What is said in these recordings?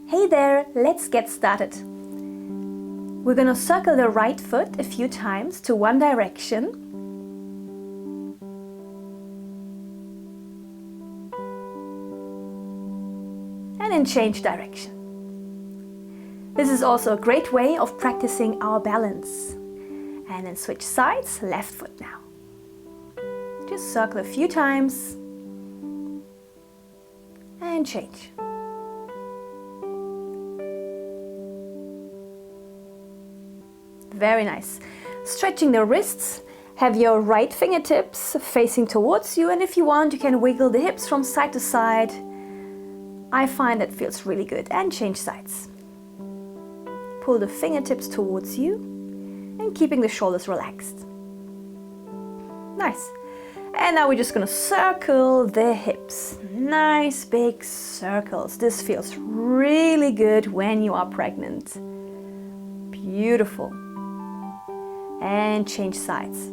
Hey there, let's get started. We're going to circle the right foot a few times to one direction. And then change direction. This is also a great way of practicing our balance. And then switch sides, left foot now. Just circle a few times and change. Very nice. Stretching the wrists, have your right fingertips facing towards you, and if you want, you can wiggle the hips from side to side. I find that feels really good. And change sides. Pull the fingertips towards you and keeping the shoulders relaxed. Nice. And now we're just going to circle the hips. Nice big circles. This feels really good when you are pregnant. Beautiful. And change sides.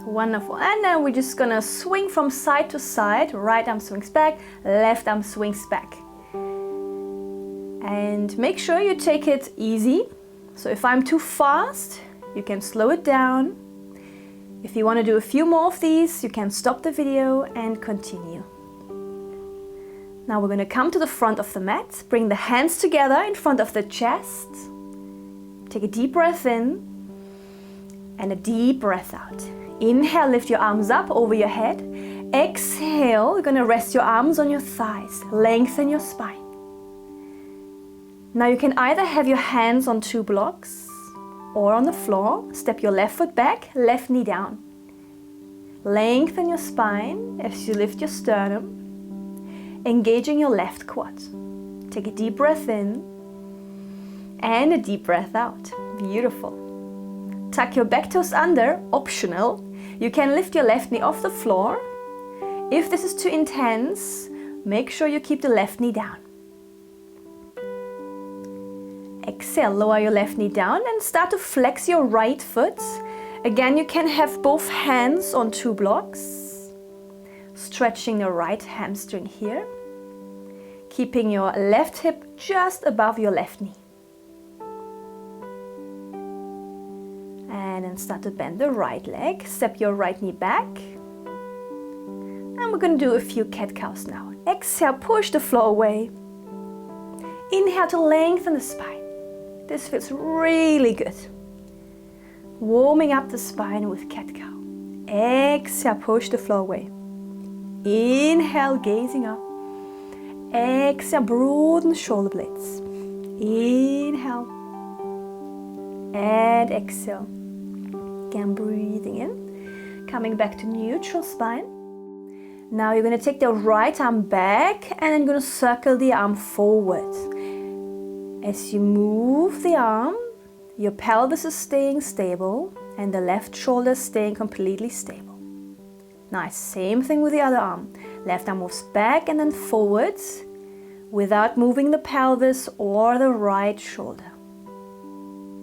Wonderful. And then we're just gonna swing from side to side. Right arm swings back, left arm swings back. And make sure you take it easy. So if I'm too fast, you can slow it down. If you want to do a few more of these, you can stop the video and continue. Now we're going to come to the front of the mat, bring the hands together in front of the chest. Take a deep breath in and a deep breath out. Inhale, lift your arms up over your head. Exhale, you're going to rest your arms on your thighs, lengthen your spine. Now you can either have your hands on two blocks or on the floor. Step your left foot back, left knee down. Lengthen your spine as you lift your sternum. Engaging your left quad. Take a deep breath in and a deep breath out. Beautiful. Tuck your back toes under, optional. You can lift your left knee off the floor. If this is too intense, make sure you keep the left knee down. Exhale, lower your left knee down and start to flex your right foot. Again, you can have both hands on two blocks. Stretching the right hamstring here. Keeping your left hip just above your left knee. And then start to bend the right leg. Step your right knee back. And we're going to do a few cat-cows now. Exhale, push the floor away. Inhale to lengthen the spine. This feels really good. Warming up the spine with cat-cow. Exhale, push the floor away. Inhale, gazing up. Exhale, broaden shoulder blades. Inhale. And exhale. Again, breathing in. Coming back to neutral spine. Now you're going to take the right arm back and then you're going to circle the arm forward. As you move the arm, your pelvis is staying stable and the left shoulder is staying completely stable. Nice. Same thing with the other arm. Left arm moves back and then forwards without moving the pelvis or the right shoulder.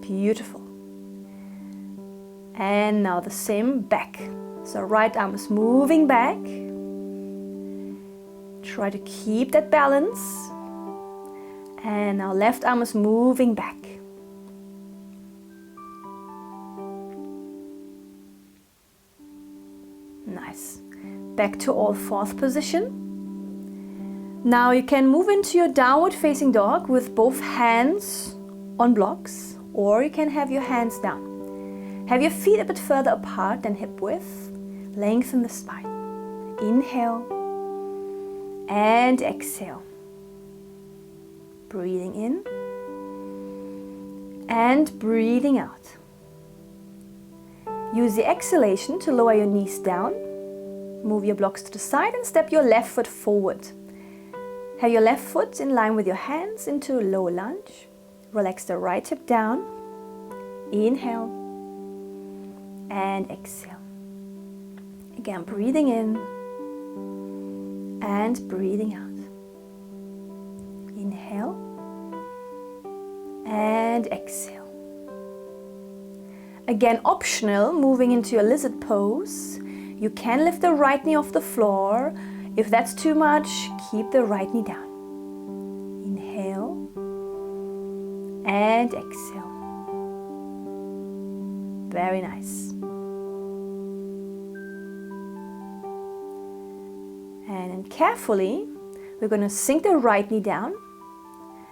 Beautiful. And now the same back. So right arm is moving back. Try to keep that balance. And now left arm is moving back. Nice. Back to all fourth position. Now you can move into your downward facing dog with both hands on blocks, or you can have your hands down. Have your feet a bit further apart than hip width. Lengthen the spine. Inhale and exhale. Breathing in and breathing out. Use the exhalation to lower your knees down. Move your blocks to the side and step your left foot forward. Have your left foot in line with your hands into a low lunge. Relax the right hip down. Inhale and exhale. Again, breathing in and breathing out. Inhale and exhale. Again, optional, moving into your lizard pose. You can lift the right knee off the floor. If that's too much, keep the right knee down. Inhale and exhale. Very nice. And then carefully, we're going to sink the right knee down.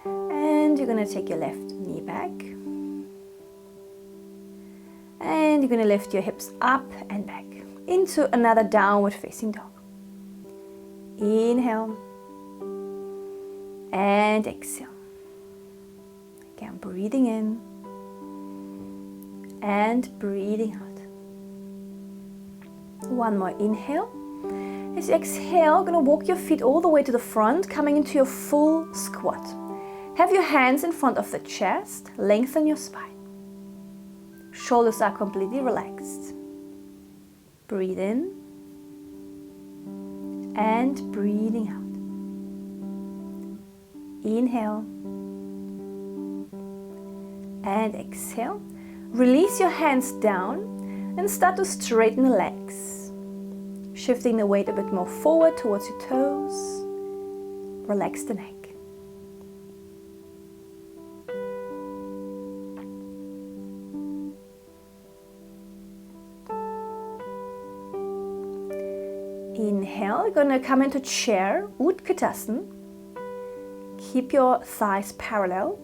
And you're going to take your left knee back. And you're going to lift your hips up and back into another downward facing dog. Inhale and exhale. Again, breathing in and breathing out. One more inhale. As you exhale, going to walk your feet all the way to the front, coming into your full squat. Have your hands in front of the chest, lengthen your spine. Shoulders are completely relaxed. Breathe in and breathing out. Inhale and exhale. Release your hands down and start to straighten the legs. Shifting the weight a bit more forward towards your toes. Relax the neck. Inhale, you're going to come into chair, Utkatasana. Keep your thighs parallel.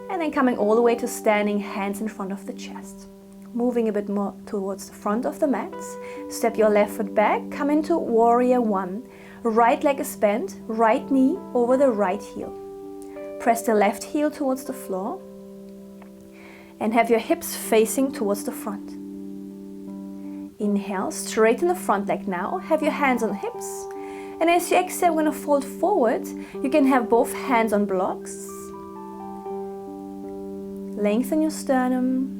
And then coming all the way to standing, hands in front of the chest. Moving a bit more towards the front of the mat. Step your left foot back, come into warrior one. Right leg is bent, right knee over the right heel. Press the left heel towards the floor. And have your hips facing towards the front. Inhale, straighten the front leg now. Have your hands on hips. And as you exhale, we're going to fold forward. You can have both hands on blocks. Lengthen your sternum.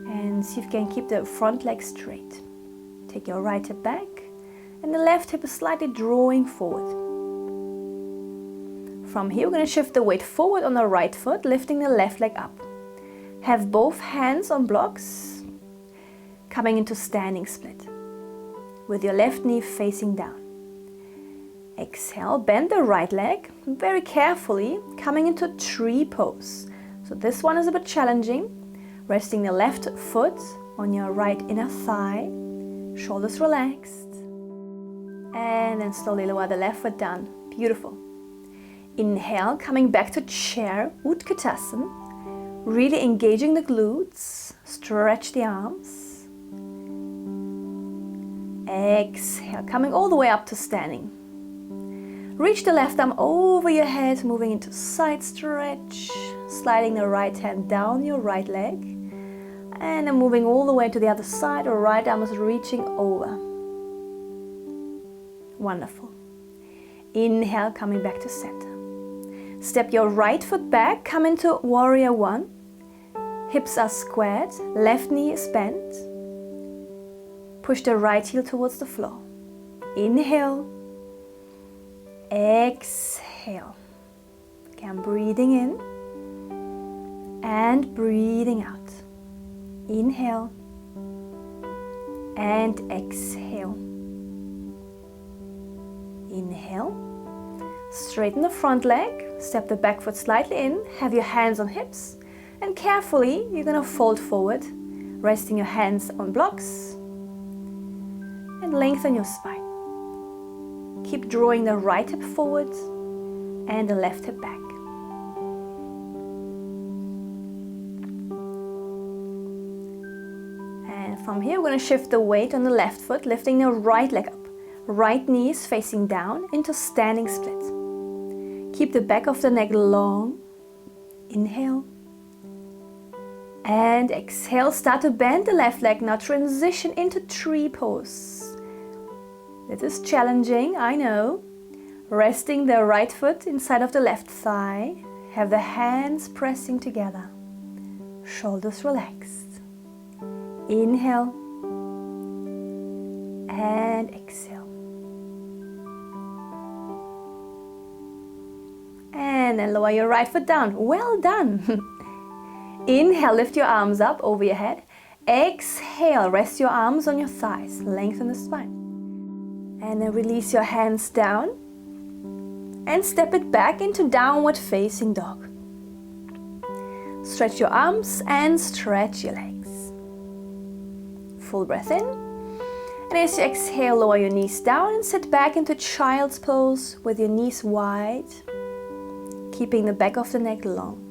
And see if you can keep the front leg straight. Take your right hip back. And the left hip is slightly drawing forward. From here, we're going to shift the weight forward on the right foot, lifting the left leg up. Have both hands on blocks. Coming into standing split with your left knee facing down. Exhale, bend the right leg very carefully, coming into tree pose. So this one is a bit challenging. Resting the left foot on your right inner thigh, shoulders relaxed. And then slowly lower the left foot down. Beautiful. Inhale, coming back to chair, Utkatasana. Really engaging the glutes, stretch the arms. Exhale, coming all the way up to standing. Reach the left arm over your head, moving into side stretch. Sliding the right hand down your right leg. And then moving all the way to the other side, or right arm is reaching over. Wonderful. Inhale, coming back to center. Step your right foot back, come into warrior one. Hips are squared, left knee is bent. Push the right heel towards the floor. Inhale. Exhale. Again, breathing in and breathing out. Inhale and exhale. Inhale. Straighten the front leg. Step the back foot slightly in. Have your hands on hips. And carefully, you're going to fold forward, resting your hands on blocks. And lengthen your spine. Keep drawing the right hip forward and the left hip back. And from here, we're going to shift the weight on the left foot, lifting the right leg up. Right knee is facing down into standing split. Keep the back of the neck long. Inhale. And exhale, start to bend the left leg. Now transition into tree pose. This is challenging, I know. Resting the right foot inside of the left thigh. Have the hands pressing together. Shoulders relaxed. Inhale. And exhale. And And then lower your right foot down. Well done. Inhale, lift your arms up over your head. Exhale, rest your arms on your thighs. Lengthen the spine. And then release your hands down. And step it back into downward facing dog. Stretch your arms and stretch your legs. Full breath in. And as you exhale, lower your knees down and sit back into child's pose with your knees wide, keeping the back of the neck long.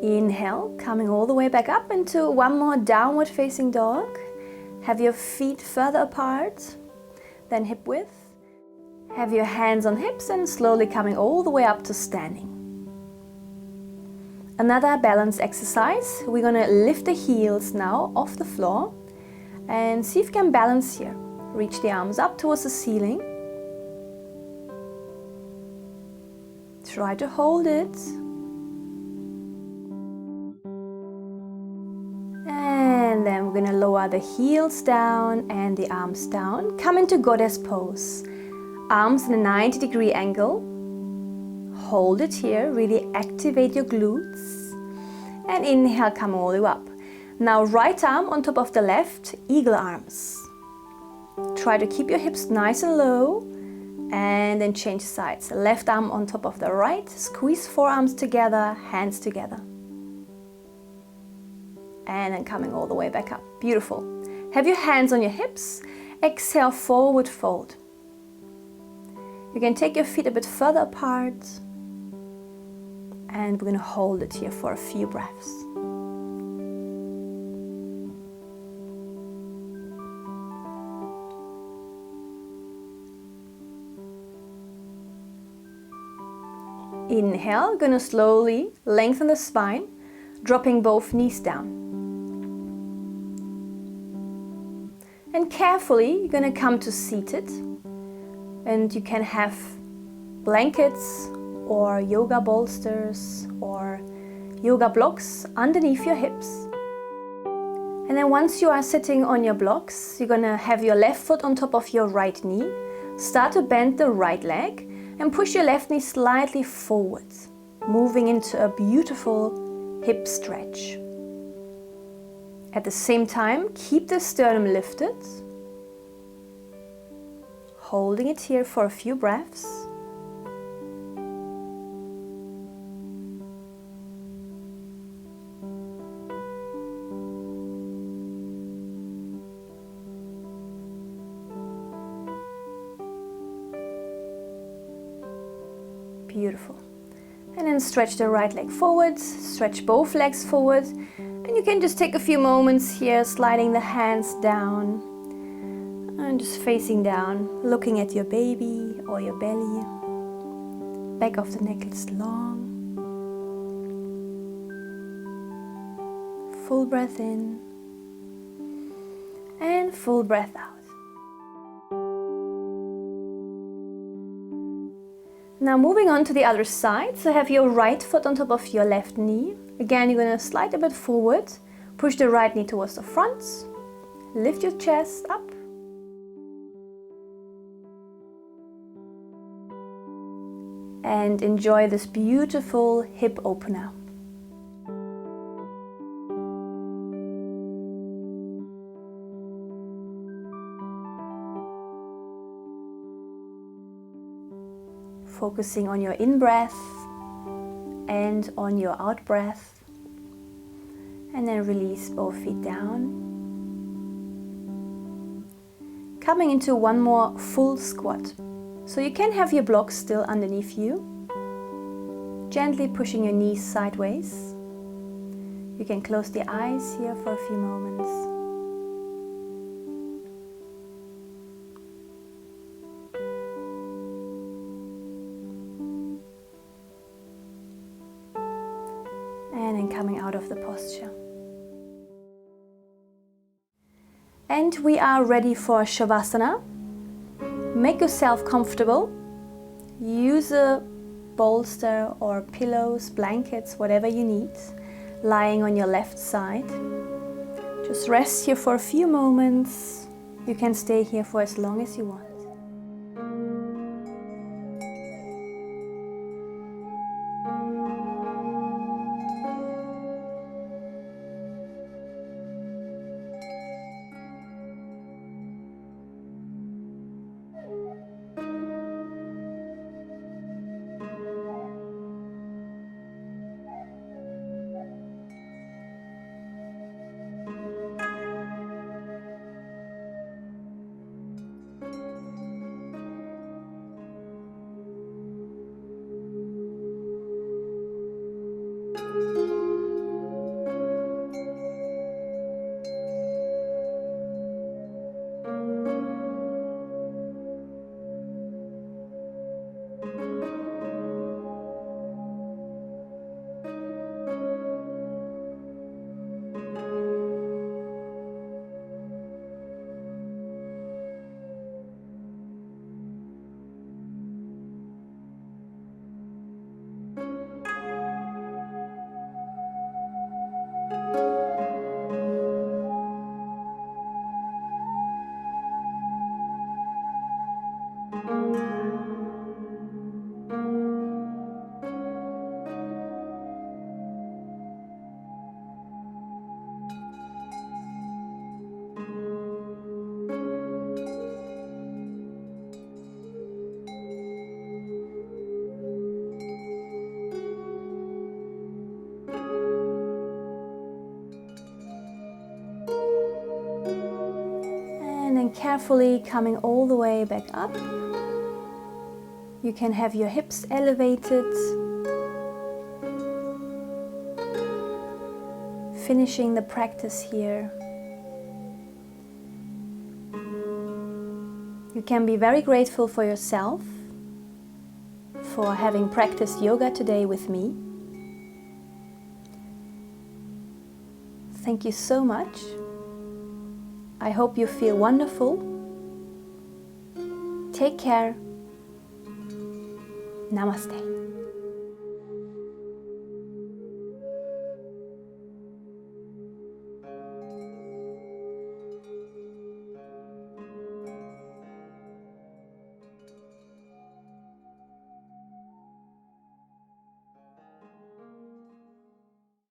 Inhale, coming all the way back up into one more downward facing dog. Have your feet further apart than hip width. Have your hands on hips and slowly coming all the way up to standing. Another balance exercise. We're going to lift the heels now off the floor and see if you can balance here. Reach the arms up towards the ceiling. Try to hold it. And then we're going to lower the heels down and the arms down. Come into goddess pose. Arms in a 90-degree angle. Hold it here, really activate your glutes. And inhale, come all the way up. Now right arm on top of the left, eagle arms. Try to keep your hips nice and low. And then change sides. Left arm on top of the right. Squeeze forearms together, hands together. And then coming all the way back up. Beautiful. Have your hands on your hips. Exhale, forward fold. You can take your feet a bit further apart. And we're going to hold it here for a few breaths. Inhale, going to slowly lengthen the spine, dropping both knees down. And carefully, you're going to come to seated. And you can have blankets or yoga bolsters or yoga blocks underneath your hips. And then once you are sitting on your blocks, you're going to have your left foot on top of your right knee. Start to bend the right leg and push your left knee slightly forward, moving into a beautiful hip stretch. At the same time, keep the sternum lifted, holding it here for a few breaths. Beautiful. And then stretch the right leg forward, stretch both legs forward, and you can just take a few moments here, sliding the hands down and just facing down, looking at your baby or your belly. Back of the neck is long. Full breath in and full breath out. Now moving on to the other side, so have your right foot on top of your left knee. Again, you're going to slide a bit forward, push the right knee towards the front, lift your chest up. And enjoy this beautiful hip opener. Focusing on your in-breath and on your out-breath. And then release both feet down. Coming into one more full squat. So you can have your blocks still underneath you. Gently pushing your knees sideways. You can close the eyes here for a few moments. And then coming out of the posture. And we are ready for Shavasana. Make yourself comfortable. Use a bolster or pillows, blankets, whatever you need, lying on your left side. Just rest here for a few moments. You can stay here for as long as you want. carefully coming all the way back up. You can have your hips elevated. Finishing the practice here. You can be very grateful for yourself for having practiced yoga today with me. Thank you so much. I hope you feel wonderful. Take care. Namaste.